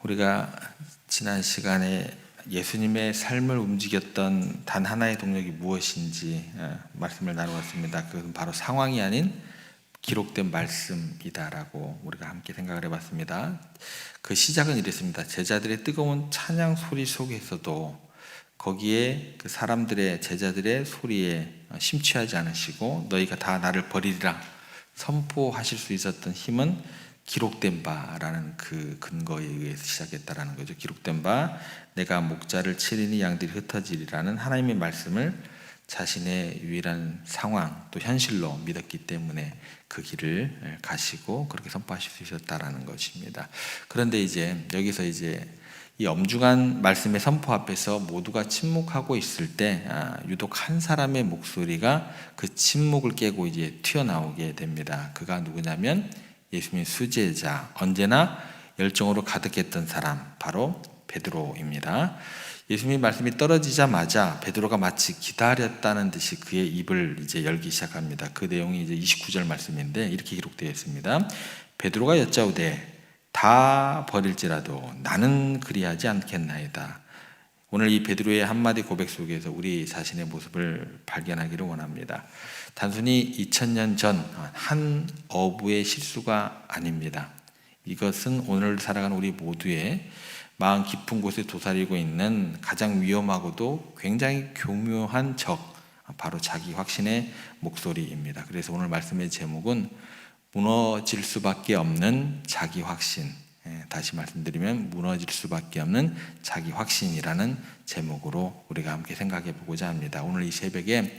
우리가 지난 시간에 예수님의 삶을 움직였던 단 하나의 동력이 무엇인지 말씀을 나누었습니다. 그것은 바로 상황이 아닌 기록된 말씀이다라고 우리가 함께 생각을 해봤습니다. 그 시작은 이랬습니다. 제자들의 뜨거운 찬양 소리 속에서도 거기에 그 사람들의 제자들의 소리에 심취하지 않으시고 너희가 다 나를 버리리라 선포하실 수 있었던 힘은 기록된 바라는 그 근거에 의해서 시작했다라는 거죠. 기록된 바 내가 목자를 치리니 양들이 흩어지리라는 하나님의 말씀을 자신의 유일한 상황 또 현실로 믿었기 때문에 그 길을 가시고 그렇게 선포하실 수 있었다라는 것입니다. 그런데 이제 여기서 이제 이 엄중한 말씀의 선포 앞에서 모두가 침묵하고 있을 때 유독 한 사람의 목소리가 그 침묵을 깨고 이제 튀어나오게 됩니다. 그가 누구냐면 예수님의 수제자, 언제나 열정으로 가득했던 사람, 바로 베드로입니다. 예수님의 말씀이 떨어지자마자 베드로가 마치 기다렸다는 듯이 그의 입을 이제 열기 시작합니다. 그 내용이 이제 29절 말씀인데 이렇게 기록되어 있습니다. 베드로가 여짜오되 다 버릴지라도 나는 그리하지 않겠나이다. 오늘 이 베드로의 한마디 고백 속에서 우리 자신의 모습을 발견하기를 원합니다. 단순히 2000년 전 한 어부의 실수가 아닙니다. 이것은 오늘 살아가는 우리 모두의 마음 깊은 곳에 도사리고 있는 가장 위험하고도 굉장히 교묘한 적, 바로 자기 확신의 목소리입니다. 그래서 오늘 말씀의 제목은 무너질 수밖에 없는 자기 확신. 다시 말씀드리면 무너질 수밖에 없는 자기 확신이라는 제목으로 우리가 함께 생각해 보고자 합니다. 오늘 이 새벽에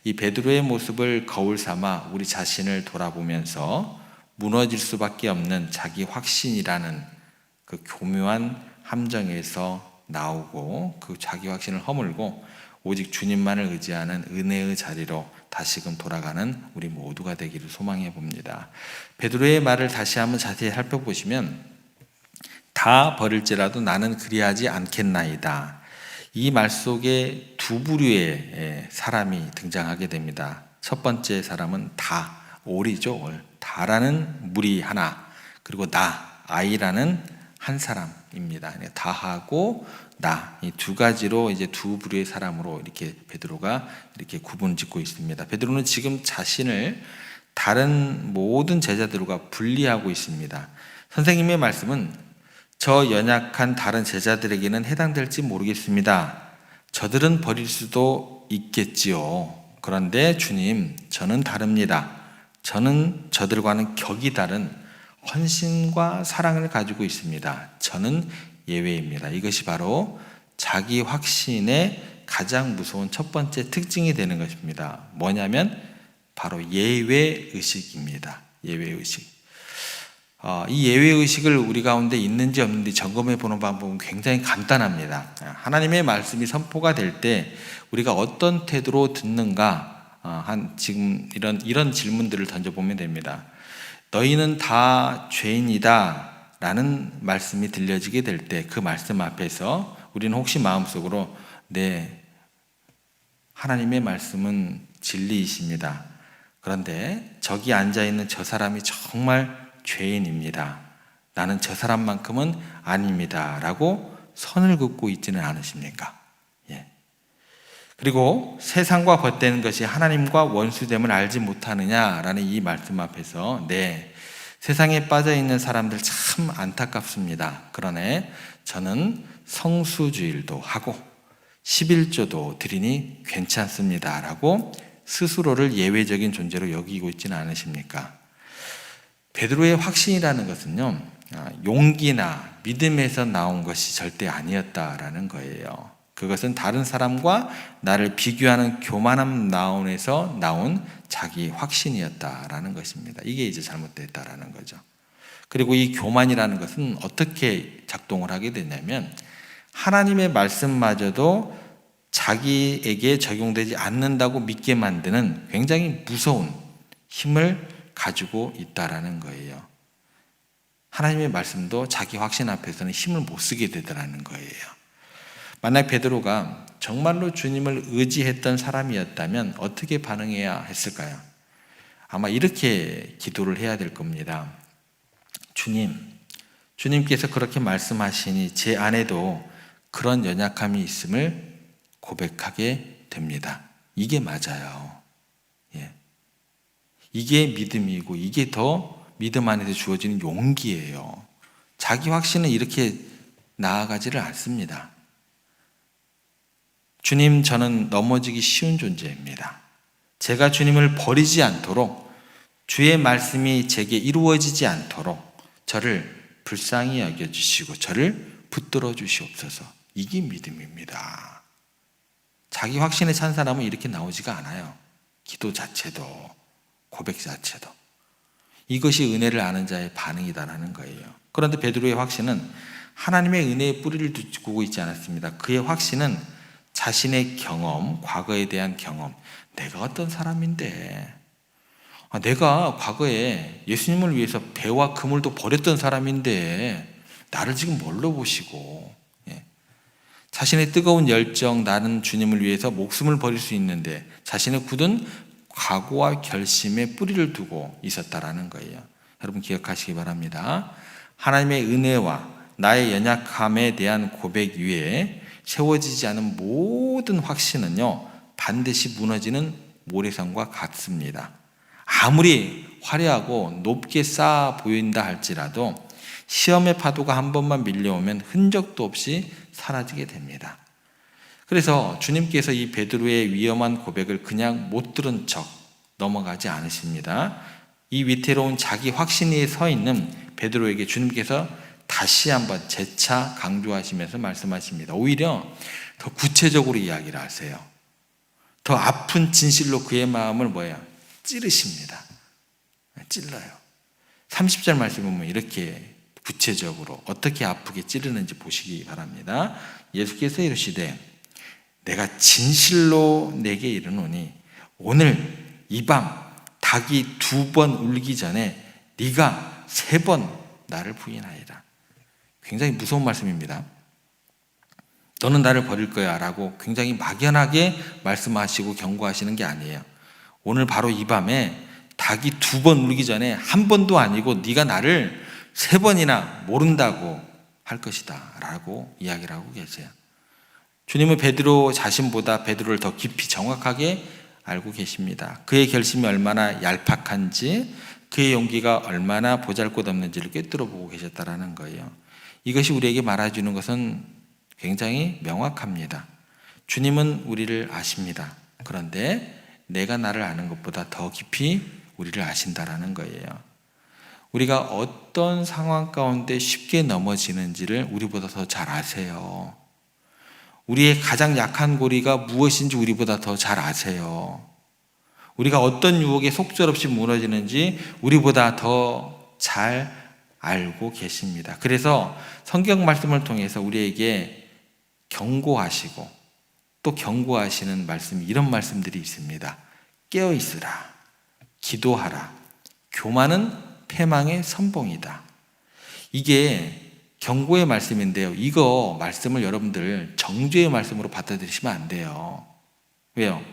이 베드로의 모습을 거울 삼아 우리 자신을 돌아보면서 무너질 수밖에 없는 자기 확신이라는 그 교묘한 함정에서 나오고 그 자기 확신을 허물고 오직 주님만을 의지하는 은혜의 자리로 다시금 돌아가는 우리 모두가 되기를 소망해 봅니다. 베드로의 말을 다시 한번 자세히 살펴보시면 다 버릴지라도 나는 그리하지 않겠나이다. 이 말 속에 두 부류의 사람이 등장하게 됩니다. 첫 번째 사람은 다, 올이죠. 올. 다라는 무리 하나, 그리고 나, 아이라는 한 사람입니다. 다하고 나, 이 두 가지로 이제 두 부류의 사람으로 이렇게 베드로가 이렇게 구분짓고 있습니다. 베드로는 지금 자신을 다른 모든 제자들과 분리하고 있습니다. 선생님의 말씀은 저 연약한 다른 제자들에게는 해당될지 모르겠습니다. 저들은 버릴 수도 있겠지요. 그런데 주님, 저는 다릅니다. 저는 저들과는 격이 다른 헌신과 사랑을 가지고 있습니다. 저는 예외입니다. 이것이 바로 자기 확신의 가장 무서운 첫 번째 특징이 되는 것입니다. 뭐냐면 바로 예외의식입니다. 예외의식. 이 예외의식을 우리 가운데 있는지 없는지 점검해 보는 방법은 굉장히 간단합니다. 하나님의 말씀이 선포가 될 때 우리가 어떤 태도로 듣는가, 지금 이런 질문들을 던져보면 됩니다. 너희는 다 죄인이다 라는 말씀이 들려지게 될 때 그 말씀 앞에서 우리는 혹시 마음속으로 네, 하나님의 말씀은 진리이십니다. 그런데 저기 앉아있는 저 사람이 정말 죄인입니다. 나는 저 사람만큼은 아닙니다. 라고 선을 긋고 있지는 않으십니까? 예. 그리고 세상과 벗되는 것이 하나님과 원수됨을 알지 못하느냐라는 이 말씀 앞에서 네, 세상에 빠져있는 사람들 참 안타깝습니다. 그러네 저는 성수주일도 하고 11조도 드리니 괜찮습니다. 라고 스스로를 예외적인 존재로 여기고 있지는 않으십니까? 베드로의 확신이라는 것은요, 용기나 믿음에서 나온 것이 절대 아니었다라는 거예요. 그것은 다른 사람과 나를 비교하는 교만함 나온에서 나온 자기 확신이었다라는 것입니다. 이게 이제 잘못됐다라는 거죠. 그리고 이 교만이라는 것은 어떻게 작동을 하게 되냐면 하나님의 말씀마저도 자기에게 적용되지 않는다고 믿게 만드는 굉장히 무서운 힘을 가지고 있다라는 거예요. 하나님의 말씀도 자기 확신 앞에서는 힘을 못 쓰게 되더라는 거예요. 만약 베드로가 정말로 주님을 의지했던 사람이었다면 어떻게 반응해야 했을까요? 아마 이렇게 기도를 해야 될 겁니다. 주님, 주님께서 그렇게 말씀하시니 제 안에도 그런 연약함이 있음을 고백하게 됩니다. 이게 맞아요. 예. 이게 믿음이고 이게 더 믿음 안에서 주어지는 용기예요. 자기 확신은 이렇게 나아가지를 않습니다. 주님, 저는 넘어지기 쉬운 존재입니다. 제가 주님을 버리지 않도록, 주의 말씀이 제게 이루어지지 않도록 저를 불쌍히 여겨주시고 저를 붙들어 주시옵소서. 이게 믿음입니다. 자기 확신에 찬 사람은 이렇게 나오지가 않아요. 기도 자체도, 고백 자체도. 이것이 은혜를 아는 자의 반응이다라는 거예요. 그런데 베드로의 확신은 하나님의 은혜의 뿌리를 두고 있지 않았습니다. 그의 확신은 자신의 경험, 과거에 대한 경험, 내가 어떤 사람인데, 내가 과거에 예수님을 위해서 배와 그물도 버렸던 사람인데 나를 지금 뭘로 보시고, 자신의 뜨거운 열정, 나는 주님을 위해서 목숨을 버릴 수 있는데 자신의 굳은 각오와 결심에 뿌리를 두고 있었다라는 거예요. 여러분 기억하시기 바랍니다. 하나님의 은혜와 나의 연약함에 대한 고백 위에 세워지지 않은 모든 확신은요, 반드시 무너지는 모래성과 같습니다. 아무리 화려하고 높게 쌓아 보인다 할지라도 시험의 파도가 한 번만 밀려오면 흔적도 없이 사라지게 됩니다. 그래서 주님께서 이 베드로의 위험한 고백을 그냥 못 들은 척 넘어가지 않으십니다. 이 위태로운 자기 확신이 서 있는 베드로에게 주님께서 다시 한번 재차 강조하시면서 말씀하십니다. 오히려 더 구체적으로 이야기를 하세요. 더 아픈 진실로 그의 마음을 찌르십니다. 찔러요. 30절 말씀 보면 이렇게 구체적으로 어떻게 아프게 찌르는지 보시기 바랍니다. 예수께서 이르시되 내가 진실로 내게 이르노니 오늘 이 밤 닭이 2번 울기 전에 네가 3번 나를 부인하리라. 굉장히 무서운 말씀입니다. 너는 나를 버릴 거야 라고 굉장히 막연하게 말씀하시고 경고하시는 게 아니에요. 오늘 바로 이 밤에 닭이 2번 울기 전에 한 번도 아니고 네가 나를 3번이나 모른다고 할 것이다 라고 이야기를 하고 계세요. 주님은 베드로 자신보다 베드로를 더 깊이 정확하게 알고 계십니다. 그의 결심이 얼마나 얄팍한지, 그의 용기가 얼마나 보잘것없는지를 꿰뚫어 보고 계셨다라는 거예요. 이것이 우리에게 말해주는 것은 굉장히 명확합니다. 주님은 우리를 아십니다. 그런데 내가 나를 아는 것보다 더 깊이 우리를 아신다라는 거예요. 우리가 어떤 상황 가운데 쉽게 넘어지는지를 우리보다 더 잘 아세요. 우리의 가장 약한 고리가 무엇인지 우리보다 더 잘 아세요. 우리가 어떤 유혹에 속절없이 무너지는지 우리보다 더 잘 알고 계십니다. 그래서 성경 말씀을 통해서 우리에게 경고하시고 또 경고하시는 말씀이 이런 말씀들이 있습니다. 깨어 있으라, 기도하라, 교만은 패망의 선봉이다. 이게 경고의 말씀인데요. 이거 말씀을 여러분들 정죄의 말씀으로 받아들이시면 안 돼요. 왜요?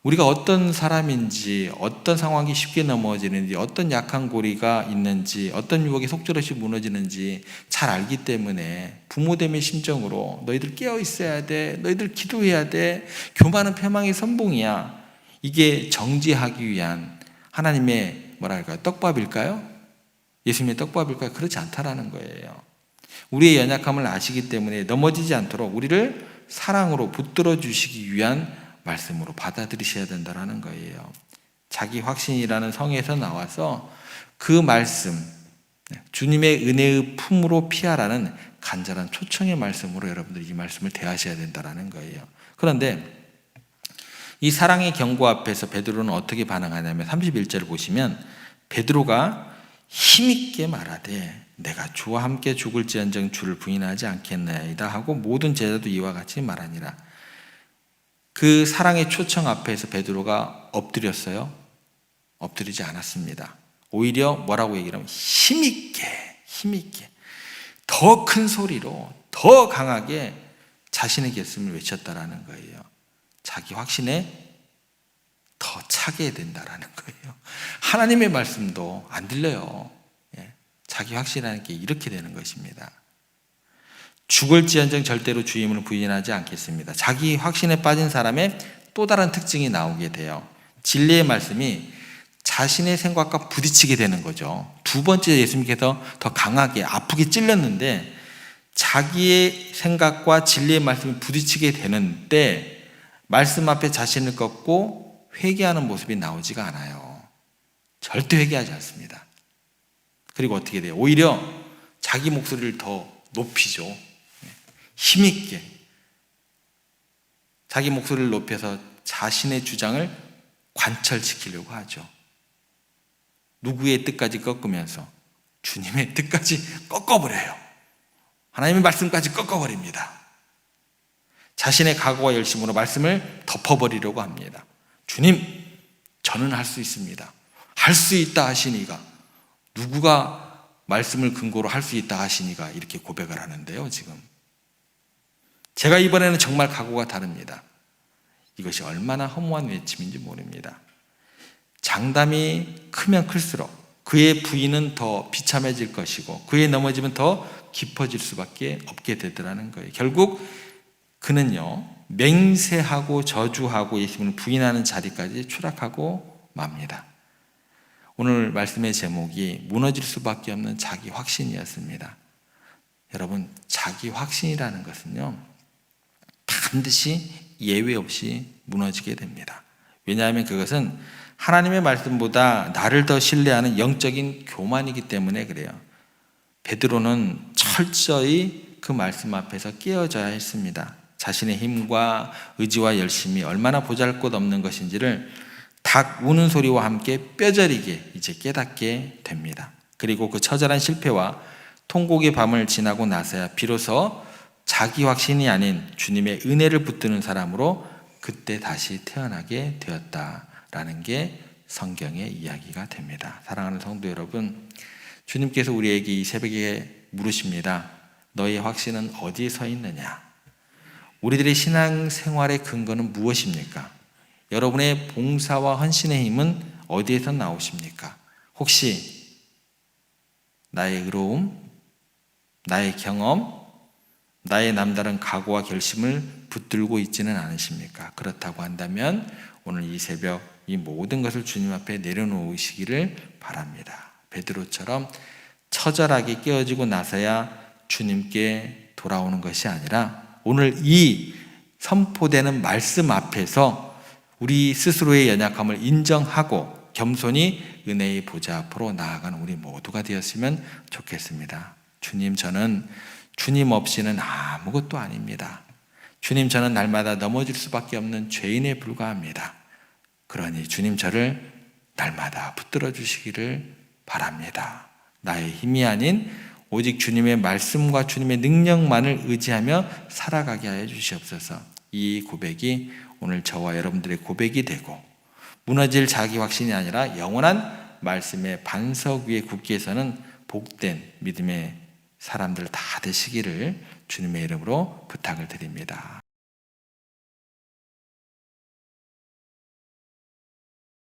우리가 어떤 사람인지, 어떤 상황이 쉽게 넘어지는지, 어떤 약한 고리가 있는지, 어떤 유혹에 속절없이 무너지는지 잘 알기 때문에 부모됨의 심정으로 너희들 깨어 있어야 돼, 너희들 기도해야 돼, 교만은 패망의 선봉이야. 이게 정죄하기 위한 하나님의 떡밥일까요? 예수님의 떡밥일까요? 그렇지 않다라는 거예요. 우리의 연약함을 아시기 때문에 넘어지지 않도록 우리를 사랑으로 붙들어 주시기 위한 말씀으로 받아들이셔야 된다는 거예요. 자기 확신이라는 성에서 나와서 그 말씀, 주님의 은혜의 품으로 피하라는 간절한 초청의 말씀으로 여러분들이 이 말씀을 대하셔야 된다는 거예요. 그런데 이 사랑의 경고 앞에서 베드로는 어떻게 반응하냐면 31절을 보시면 베드로가 힘있게 말하되 내가 주와 함께 죽을지언정 주를 부인하지 않겠나이다 하고 모든 제자도 이와 같이 말하니라. 그 사랑의 초청 앞에서 베드로가 엎드렸어요? 엎드리지 않았습니다. 오히려 뭐라고 얘기를 하면 힘있게 더 큰 소리로 더 강하게 자신의 결심을 외쳤다라는 거예요. 자기 확신에 더 차게 된다라는 거예요. 하나님의 말씀도 안 들려요. 자기 확신이라는 게 이렇게 되는 것입니다. 죽을지언정 절대로 주임을 부인하지 않겠습니다. 자기 확신에 빠진 사람의 또 다른 특징이 나오게 돼요. 진리의 말씀이 자신의 생각과 부딪히게 되는 거죠. 두 번째, 예수님께서 더 강하게 아프게 찔렸는데 자기의 생각과 진리의 말씀이 부딪히게 되는 때 말씀 앞에 자신을 꺾고 회개하는 모습이 나오지가 않아요. 절대 회개하지 않습니다. 그리고 어떻게 돼요? 오히려 자기 목소리를 더 높이죠. 힘있게 자기 목소리를 높여서 자신의 주장을 관철시키려고 하죠. 누구의 뜻까지 꺾으면서 주님의 뜻까지 꺾어버려요. 하나님의 말씀까지 꺾어버립니다. 자신의 각오와 열심으로 말씀을 덮어버리려고 합니다. 주님, 저는 할 수 있습니다. 할 수 있다 하시니가, 누구가 말씀을 근거로 할 수 있다 하시니가 이렇게 고백을 하는데요. 지금 제가 이번에는 정말 각오가 다릅니다. 이것이 얼마나 허무한 외침인지 모릅니다. 장담이 크면 클수록 그의 부인은 더 비참해질 것이고 그의 넘어짐은 더 깊어질 수밖에 없게 되더라는 거예요. 결국 그는요, 맹세하고 저주하고 예수님을 부인하는 자리까지 추락하고 맙니다. 오늘 말씀의 제목이 무너질 수밖에 없는 자기 확신이었습니다. 여러분, 자기 확신이라는 것은요, 반드시 예외 없이 무너지게 됩니다. 왜냐하면 그것은 하나님의 말씀보다 나를 더 신뢰하는 영적인 교만이기 때문에 그래요. 베드로는 철저히 그 말씀 앞에서 깨어져야 했습니다. 자신의 힘과 의지와 열심이 얼마나 보잘것없는 것인지를 닭 우는 소리와 함께 뼈저리게 이제 깨닫게 됩니다. 그리고 그 처절한 실패와 통곡의 밤을 지나고 나서야 비로소 자기 확신이 아닌 주님의 은혜를 붙드는 사람으로 그때 다시 태어나게 되었다라는 게 성경의 이야기가 됩니다. 사랑하는 성도 여러분, 주님께서 우리에게 이 새벽에 물으십니다. 너의 확신은 어디에 서 있느냐? 우리들의 신앙생활의 근거는 무엇입니까? 여러분의 봉사와 헌신의 힘은 어디에서 나오십니까? 혹시 나의 의로움, 나의 경험, 나의 남다른 각오와 결심을 붙들고 있지는 않으십니까? 그렇다고 한다면 오늘 이 새벽 이 모든 것을 주님 앞에 내려놓으시기를 바랍니다. 베드로처럼 처절하게 깨어지고 나서야 주님께 돌아오는 것이 아니라 오늘 이 선포되는 말씀 앞에서 우리 스스로의 연약함을 인정하고 겸손히 은혜의 보좌 앞으로 나아가는 우리 모두가 되었으면 좋겠습니다. 주님, 저는 주님 없이는 아무것도 아닙니다. 주님, 저는 날마다 넘어질 수밖에 없는 죄인에 불과합니다. 그러니 주님, 저를 날마다 붙들어 주시기를 바랍니다. 나의 힘이 아닌 오직 주님의 말씀과 주님의 능력만을 의지하며 살아가게 하여 주시옵소서. 이 고백이 오늘 저와 여러분들의 고백이 되고 무너질 자기 확신이 아니라 영원한 말씀의 반석 위에 굳게 서는 복된 믿음의 사람들 다 되시기를 주님의 이름으로 부탁을 드립니다.